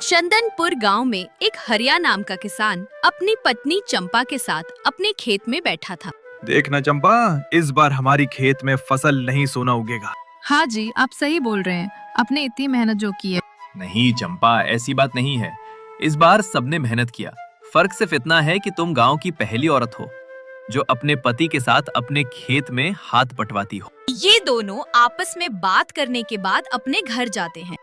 चंदनपुर गांव में एक हरिया नाम का किसान अपनी पत्नी चंपा के साथ अपने खेत में बैठा था। देखना चंपा, इस बार हमारी खेत में फसल नहीं सोना उगेगा। हाँ जी, आप सही बोल रहे हैं। आपने इतनी मेहनत जो की है। नहीं चंपा, ऐसी बात नहीं है। इस बार सबने मेहनत किया। फर्क सिर्फ इतना है कि तुम गांव की पहली औरत हो जो अपने पति के साथ अपने खेत में हाथ बटवाती हो। ये दोनों आपस में बात करने के बाद अपने घर जाते हैं।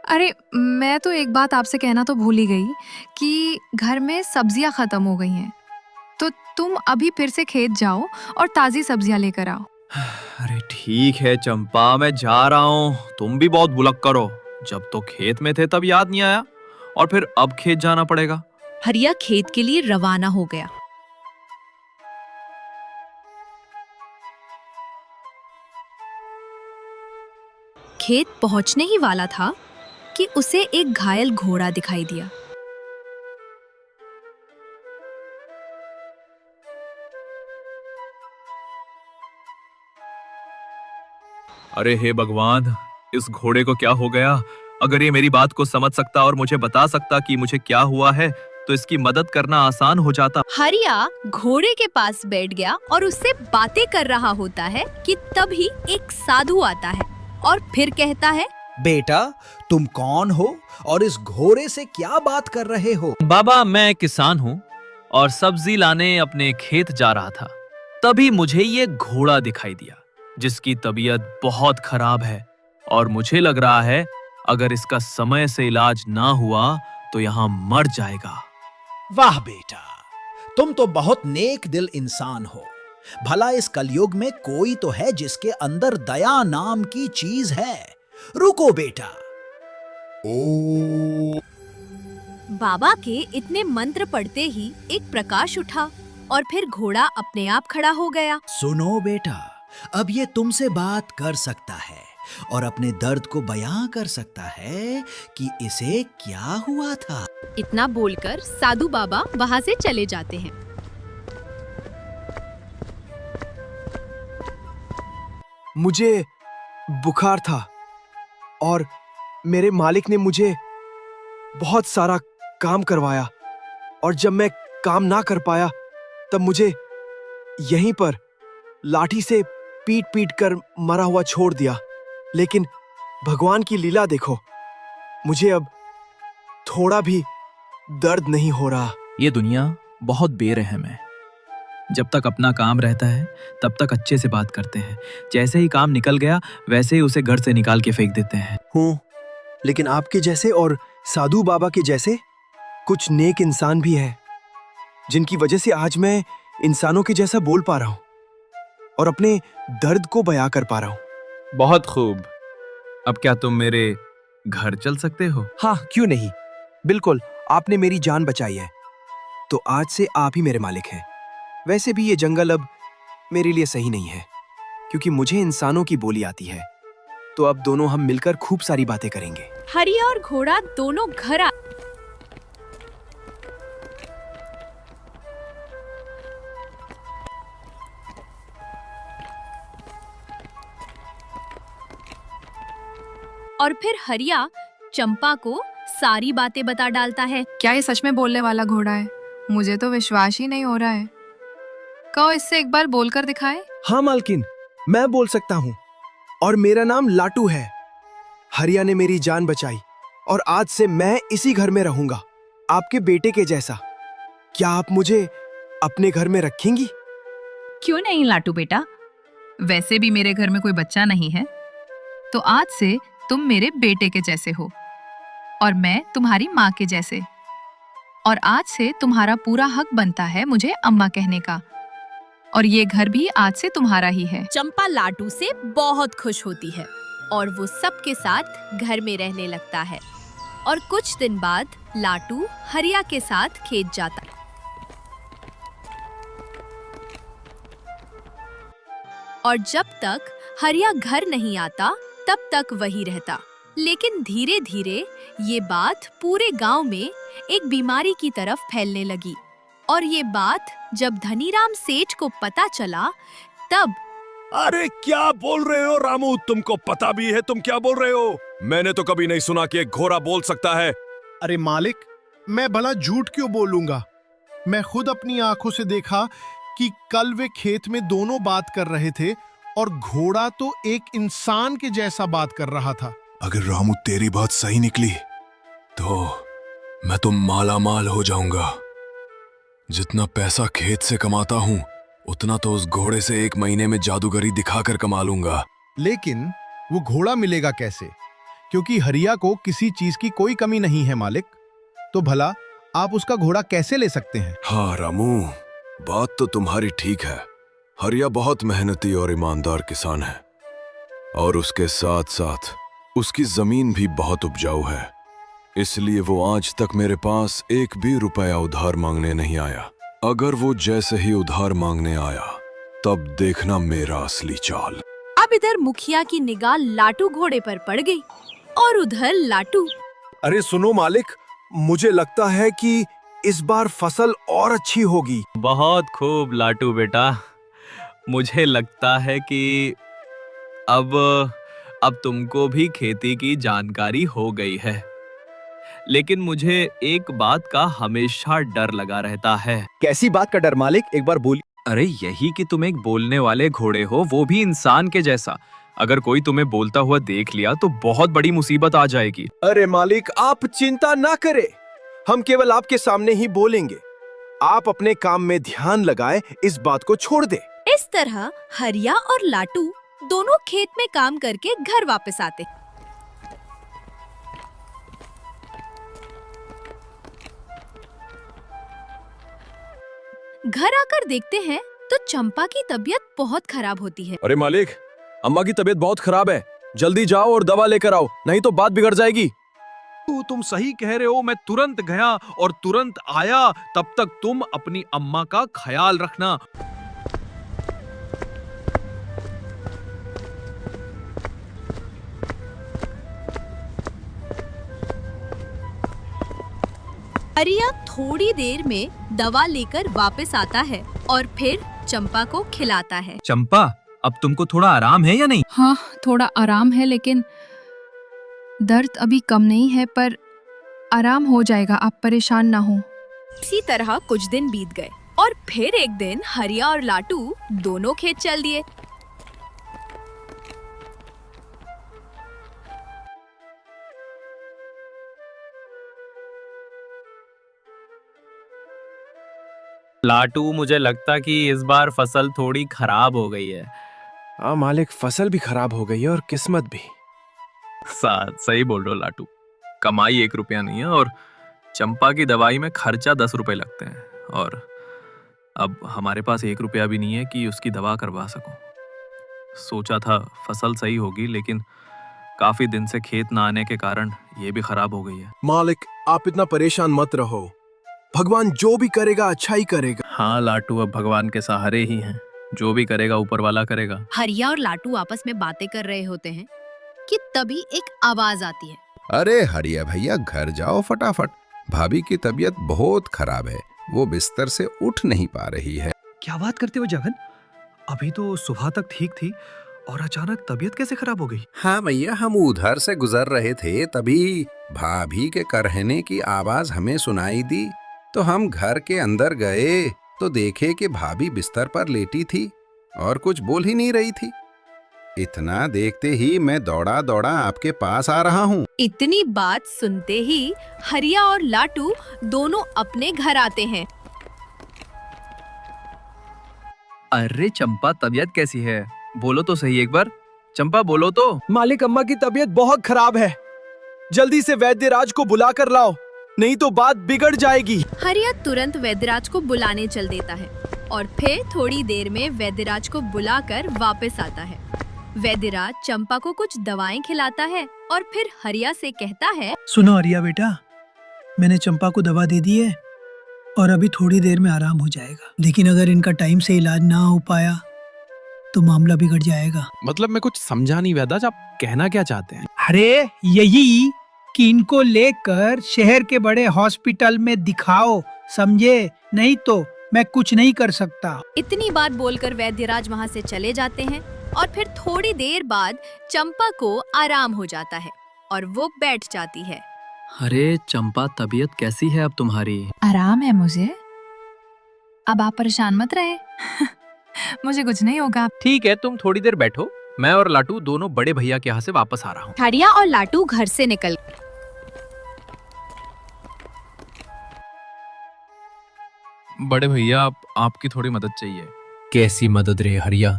अरे, मैं तो एक बात आपसे कहना तो भूल ही गई कि घर में सब्जियां खत्म हो गई हैं। तो तुम अभी फिर से खेत जाओ और ताजी सब्जियां लेकर आओ। अरे ठीक है चंपा, मैं जा रहा हूँ। तुम भी बहुत भुलक्कड़ हो। जब तो खेत में थे तब याद नहीं आया, और फिर अब खेत जाना पड़ेगा। हरिया खेत के लिए रवाना हो गया। खेत पहुंचने ही वाला था कि उसे एक घायल घोड़ा दिखाई दिया। अरे हे भगवान, इस घोड़े को क्या हो गया? अगर ये मेरी बात को समझ सकता और मुझे बता सकता कि मुझे क्या हुआ है तो इसकी मदद करना आसान हो जाता। हरिया घोड़े के पास बैठ गया और उससे बातें कर रहा होता है कि तभी एक साधु आता है और फिर कहता है, बेटा, तुम कौन हो और इस घोड़े से क्या बात कर रहे हो? बाबा, मैं किसान हूँ और सब्जी लाने अपने खेत जा रहा था। तभी मुझे ये घोड़ा दिखाई दिया जिसकी तबीयत बहुत खराब है और मुझे लग रहा है अगर इसका समय से इलाज ना हुआ तो यहाँ मर जाएगा। वाह बेटा, तुम तो बहुत नेक दिल इंसान हो। भला इस कलयुग में कोई तो है जिसके अंदर दया नाम की चीज है। रुको बेटा। बाबा के इतने मंत्र पढ़ते ही एक प्रकाश उठा और फिर घोड़ा अपने आप खड़ा हो गया। सुनो बेटा, अब ये तुमसे बात कर सकता है और अपने दर्द को बयां कर सकता है कि इसे क्या हुआ था। इतना बोलकर साधु बाबा वहाँ से चले जाते हैं। मुझे बुखार था और मेरे मालिक ने मुझे बहुत सारा काम करवाया, और जब मैं काम ना कर पाया तब मुझे यहीं पर लाठी से पीट पीट कर मरा हुआ छोड़ दिया। लेकिन भगवान की लीला देखो, मुझे अब थोड़ा भी दर्द नहीं हो रहा। ये दुनिया बहुत बेरहम है। जब तक अपना काम रहता है तब तक अच्छे से बात करते हैं। जैसे ही काम निकल गया वैसे ही उसे घर से निकाल के फेंक देते हैं। हूँ, लेकिन आपके जैसे और साधु बाबा के जैसे कुछ नेक इंसान भी हैं, जिनकी वजह से आज मैं इंसानों के जैसा बोल पा रहा हूँ और अपने दर्द को बयां कर पा रहा हूँ। बहुत खूब। अब क्या तुम मेरे घर चल सकते हो? हाँ, क्यों नहीं, बिल्कुल। आपने मेरी जान बचाई है तो आज से आप ही मेरे मालिक हैं। वैसे भी ये जंगल अब मेरे लिए सही नहीं है, क्योंकि मुझे इंसानों की बोली आती है। तो अब दोनों हम मिलकर खूब सारी बातें करेंगे। हरिया और घोड़ा दोनों घर आ और फिर हरिया चंपा को सारी बातें बता डालता है। क्या ये सच में बोलने वाला घोड़ा है? मुझे तो विश्वास ही नहीं हो रहा है। कहो इससे एक बार बोलकर दिखाए। हाँ मालकिन, मैं बोल सकता हूँ और मेरा नाम लाटू है। हरिया ने मेरी जान बचाई और आज से मैं इसी घर में रहूंगा, आपके बेटे के जैसा। क्या आप मुझे अपने घर में रखेंगी? क्यों नहीं लाटू बेटा, वैसे भी मेरे घर में कोई बच्चा नहीं है, तो आज से तुम मेरे बेटे के जैसे हो और मैं तुम्हारी माँ के जैसे। और आज से तुम्हारा पूरा हक बनता है मुझे अम्मा कहने का, और ये घर भी आज से तुम्हारा ही है। चंपा लाटू से बहुत खुश होती है और वो सबके साथ घर में रहने लगता है। और कुछ दिन बाद लाटू हरिया के साथ खेत जाता है। और जब तक हरिया घर नहीं आता तब तक वही रहता। लेकिन धीरे धीरे ये बात पूरे गांव में एक बीमारी की तरफ फैलने लगी और ये बात जब धनीराम सेठ को पता चला तब अरे क्या बोल रहे हो रामू? तुमको पता भी है तुम क्या बोल रहे हो? मैंने तो कभी नहीं सुना कि एक घोड़ा बोल सकता है। अरे मालिक, मैं भला झूठ क्यों बोलूंगा? मैं खुद अपनी आंखों से देखा कि कल वे खेत में दोनों बात कर रहे थे और घोड़ा तो एक इंसान के जैसा बात कर रहा था। अगर रामू तेरी बात सही निकली तो मैं तो माला माल हो जाऊंगा। जितना पैसा खेत से कमाता हूं उतना तो उस घोड़े से 1 महीने में जादूगरी दिखाकर कमा लूंगा। लेकिन वो घोड़ा मिलेगा कैसे? क्योंकि हरिया को किसी चीज की कोई कमी नहीं है मालिक। तो भला आप उसका घोड़ा कैसे ले सकते हैं? हाँ रामू, बात तो तुम्हारी ठीक है। हरिया बहुत मेहनती और ईमानदार किसान है और उसके साथ साथ उसकी जमीन भी बहुत उपजाऊ है। इसलिए वो आज तक मेरे पास 1 भी रुपया उधार मांगने नहीं आया। अगर वो जैसे ही उधार मांगने आया तब देखना मेरा असली चाल। अब इधर मुखिया की निगाह लाटू घोड़े पर पड़ गई और उधर लाटू। अरे सुनो मालिक, मुझे लगता है कि इस बार फसल और अच्छी होगी। बहुत खूब लाटू बेटा, मुझे लगता है कि अब तुमको भी खेती की जानकारी हो गई है। लेकिन मुझे एक बात का हमेशा डर लगा रहता है। कैसी बात का डर मालिक? एक बार बोलिए। अरे यही कि तुम एक बोलने वाले घोड़े हो, वो भी इंसान के जैसा। अगर कोई तुम्हें बोलता हुआ देख लिया तो बहुत बड़ी मुसीबत आ जाएगी। अरे मालिक, आप चिंता ना करें, हम केवल आपके सामने ही बोलेंगे। आप अपने काम में ध्यान लगाए, इस बात को छोड़ दे। इस तरह हरिया और लाटू दोनों खेत में काम करके घर वापस आते। घर आकर देखते हैं तो चंपा की तबीयत बहुत खराब होती है। अरे मालिक, अम्मा की तबीयत बहुत खराब है, जल्दी जाओ और दवा लेकर आओ, नहीं तो बात बिगड़ जाएगी। तुम सही कह रहे हो। मैं तुरंत गया और तुरंत आया। तब तक तुम अपनी अम्मा का ख्याल रखना। हरिया थोड़ी देर में दवा लेकर वापस आता है और फिर चंपा को खिलाता है। चंपा, अब तुमको थोड़ा आराम है या नहीं? हाँ, थोड़ा आराम है, लेकिन दर्द अभी कम नहीं है, पर आराम हो जाएगा, आप परेशान ना हो। इसी तरह कुछ दिन बीत गए और फिर एक दिन हरिया और लाटू दोनों खेत चल दिए। लाटू, मुझे लगता कि इस बार फसल थोड़ी खराब हो गई है। हाँ मालिक, फसल भी खराब हो गई है और किस्मत भी। सही बोल रहे हो लाटू। कमाई 1 रुपया नहीं है और चंपा की दवाई में खर्चा 10 रुपए लगते हैं, और अब हमारे पास 1 रुपया भी नहीं है कि उसकी दवा करवा सकूं। सोचा था फसल सही होगी, लेकिन काफी दिन से खेत ना आने के कारण ये भी खराब हो गई है। मालिक, आप इतना परेशान मत रहो, भगवान जो भी करेगा अच्छा ही करेगा। हाँ लाटू, अब भगवान के सहारे ही हैं, जो भी करेगा ऊपर वाला करेगा। हरिया और लाटू आपस में बातें कर रहे होते हैं कि तभी एक आवाज आती है। अरे हरिया भैया, घर जाओ फटाफट, भाभी की तबीयत बहुत खराब है, वो बिस्तर से उठ नहीं पा रही है। क्या बात करते हो जगन? अभी तो सुबह तक ठीक थी और अचानक तबीयत कैसे खराब हो गई? हाँ भैया, हम उधर से गुजर रहे थे, तभी भाभी के करहने की आवाज हमें सुनाई दी, तो हम घर के अंदर गए तो देखे कि भाभी बिस्तर पर लेटी थी और कुछ बोल ही नहीं रही थी। इतना देखते ही मैं दौड़ा दौड़ा आपके पास आ रहा हूँ। इतनी बात सुनते ही हरिया और लाटू दोनों अपने घर आते हैं। अरे चंपा, तबीयत कैसी है? बोलो तो सही एक बार। चंपा, बोलो तो। मालिक, अम्मा की तबीयत बहुत खराब है, जल्दी से वैद्यराज को बुला कर लाओ, नहीं तो बात बिगड़ जाएगी। हरिया तुरंत वैद्यराज को बुलाने चल देता है और फिर थोड़ी देर में वैद्यराज को बुलाकर वापस आता है। वैद्यराज चंपा को कुछ दवाएं खिलाता है और फिर हरिया से कहता है, सुनो हरिया बेटा, मैंने चंपा को दवा दे दी है और अभी थोड़ी देर में आराम हो जाएगा, लेकिन अगर इनका टाइम से इलाज ना हो पाया तो मामला बिगड़ जाएगा। मतलब मैं कुछ समझा नहीं वैद्यराज, आप कहना क्या चाहते हैं? अरे यही कि इनको लेकर शहर के बड़े हॉस्पिटल में दिखाओ, समझे? नहीं तो मैं कुछ नहीं कर सकता। इतनी बात बोलकर वैद्यराज वहाँ से चले जाते हैं और फिर थोड़ी देर बाद चंपा को आराम हो जाता है और वो बैठ जाती है। अरे चंपा, तबीयत कैसी है अब तुम्हारी? आराम है मुझे, अब आप परेशान मत रहे। मुझे कुछ नहीं होगा। ठीक है, तुम थोड़ी देर बैठो, मैं और लाटू दोनों बड़े भैया के यहाँ से वापस आ रहा हूँ। हरिया और लाटू घर से निकल बड़े भैया, आपकी थोड़ी मदद चाहिए। कैसी मदद रे हरिया?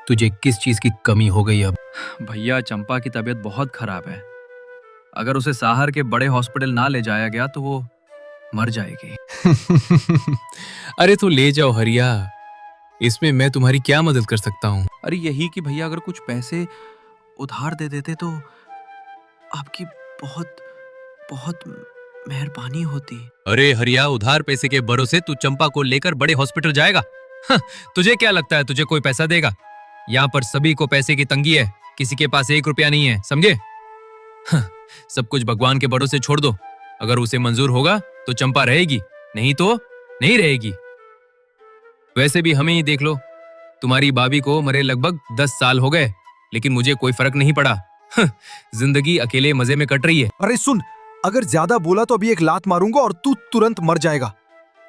तुझे किस चीज की कमी हो गई अब? भैया, चंपा की तबीयत बहुत खराब है। अगर उसे शहर के बड़े हॉस्पिटल ना ले जाया गया तो वो मर जाएगी। अरे तो ले जाओ हरिया, इसमें मैं तुम्हारी क्या मदद कर सकता हूँ? अरे यही कि भैया अगर कुछ पैसे उधार दे देते तो आपकी बहुत बहुत मेहरबानी होती। अरे हरिया, उधार पैसे के भरोसे तू चंपा को लेकर बड़े हॉस्पिटल जाएगा? तुझे क्या लगता है तुझे कोई पैसा देगा? यहाँ पर सभी को पैसे की तंगी है, किसी के पास 1 रुपया नहीं है, समझे? सब कुछ भगवान के भरोसे छोड़ दो। अगर उसे मंजूर होगा तो चंपा रहेगी, नहीं तो नहीं रहेगी। वैसे भी हमें ही देख लो, तुम्हारी भाभी को मरे लगभग 10 साल हो गए, लेकिन मुझे कोई फर्क नहीं पड़ा। जिंदगी अकेले मजे में कट रही है। अरे सुन, अगर ज्यादा बोला तो अभी एक लात मारूंगा और तू तुरंत मर जाएगा।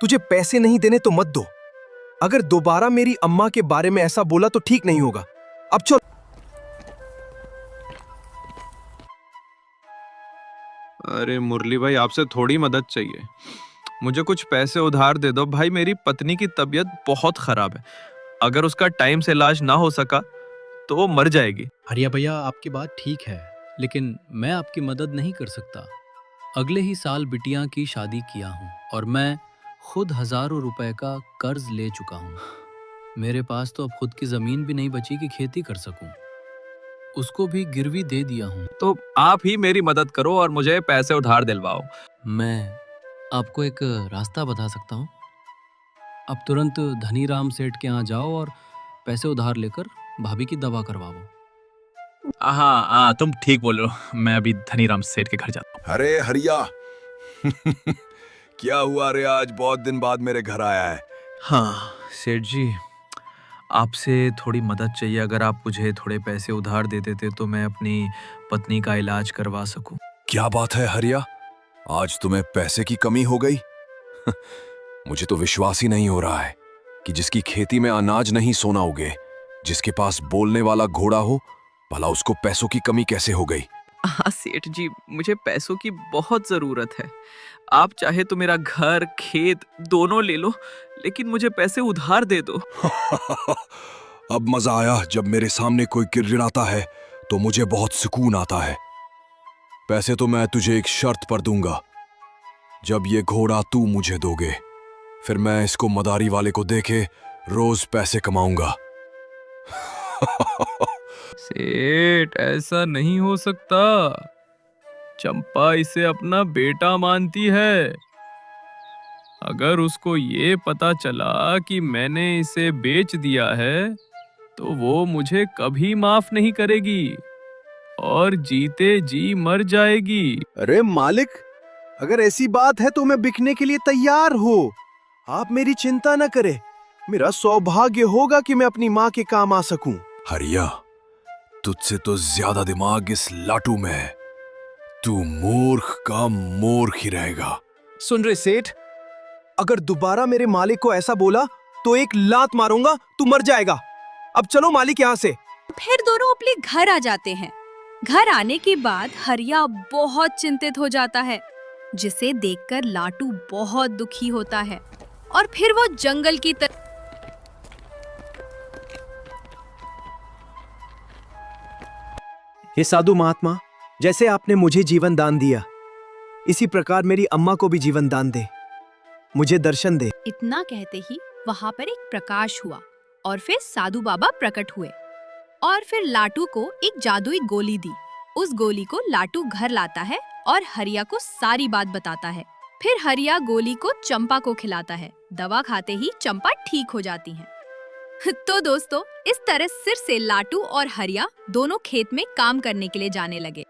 तुझे पैसे नहीं देने तो मत दो। अगर दोबारा मेरी अम्मा के बारे में ऐसा बोला तो ठीक नहीं होगा। अब चल। अरे मुरली भाई, आपसे थोड़ी मदद चाहिए। मुझे कुछ पैसे उधार दे दो भाई, मेरी पत्नी की तबीयत बहुत खराब है। अगर उसका टाइम से इलाज ना हो सका तो वो मर जाएगी। हरिया भैया, आपकी बात ठीक है, लेकिन मैं आपकी मदद नहीं कर सकता। अगले ही साल बिटिया की शादी किया हूँ और मैं खुद हजारों रुपए का कर्ज ले चुका हूँ। मेरे पास तो अब खुद की जमीन भी नहीं बची कि खेती कर सकूं। उसको भी गिरवी दे दिया हूँ। तो आप ही मेरी मदद करो और मुझे पैसे उधार दिलवाओ। मैं आपको एक रास्ता बता सकता हूँ। अब तुरंत धनीराम सेठ के यहाँ जाओ और पैसे उधार लेकर भाभी की दवा करवाओ। हाँ, तुम ठीक बोल रहे हो। मैं अभी धनीराम सेठ के घर जाता हूँ। अरे हरिया, क्या हुआ रे? आज बहुत दिन बाद मेरे घर आया है। हाँ सेठ जी, आपसे थोड़ी मदद चाहिए। अगर आप मुझे थोड़े पैसे उधार दे देते तो मैं अपनी पत्नी का इलाज करवा सकूं। क्या बात है हरिया, आज तुम्हें पैसे की कमी हो गई? मुझे तो विश्वास ही नहीं हो रहा है कि जिसकी खेती में अनाज नहीं सोना उगे, जिसके पास बोलने वाला घोड़ा हो, भला उसको पैसों की कमी कैसे हो गई? हाँ सेठ जी, मुझे पैसों की बहुत जरूरत है। आप चाहे तो मेरा घर खेत दोनों ले लो, लेकिन मुझे पैसे उधार दे दो। अब मजा आया। जब मेरे सामने कोई गिड़गिड़ाता है तो मुझे बहुत सुकून आता है। पैसे तो मैं तुझे एक शर्त पर दूंगा। जब ये घोड़ा तू मुझे दोगे, फिर मैं इसको मदारी वाले को देके रोज पैसे कमाऊंगा। सेठ, ऐसा नहीं हो सकता। चंपा इसे अपना बेटा मानती है। अगर उसको ये पता चला कि मैंने इसे बेच दिया है तो वो मुझे कभी माफ नहीं करेगी और जीते जी मर जाएगी। अरे मालिक, अगर ऐसी बात है तो मैं बिकने के लिए तैयार हूँ। आप मेरी चिंता न करें। मेरा सौभाग्य होगा कि मैं अपनी माँ के काम आ सकूं। हरिया, तुझसे तो ज्यादा दिमाग इस लाटू में है। तू मूर्ख का मूर्ख ही रहेगा। सुन रे सेठ, अगर दोबारा मेरे मालिक को ऐसा बोला तो एक लात मारूंगा, तू मर जाएगा। अब चलो मालिक यहाँ से। फिर दोनों अपने घर आ जाते हैं। घर आने के बाद हरिया बहुत चिंतित हो जाता है, जिसे देखकर लाटू बहुत दुखी होता है और फिर वो जंगल की तरफ। हे साधु महात्मा, जैसे आपने मुझे जीवन दान दिया, इसी प्रकार मेरी अम्मा को भी जीवन दान दे, मुझे दर्शन दे। इतना कहते ही वहां पर एक प्रकाश हुआ और फिर साधु बाबा प्रकट हुए और फिर लाटू को एक जादुई गोली दी। उस गोली को लाटू घर लाता है और हरिया को सारी बात बताता है। फिर हरिया गोली को चंपा को खिलाता है। दवा खाते ही चंपा ठीक हो जाती है। तो दोस्तों, इस तरह फिर से लाटू और हरिया दोनों खेत में काम करने के लिए जाने लगे।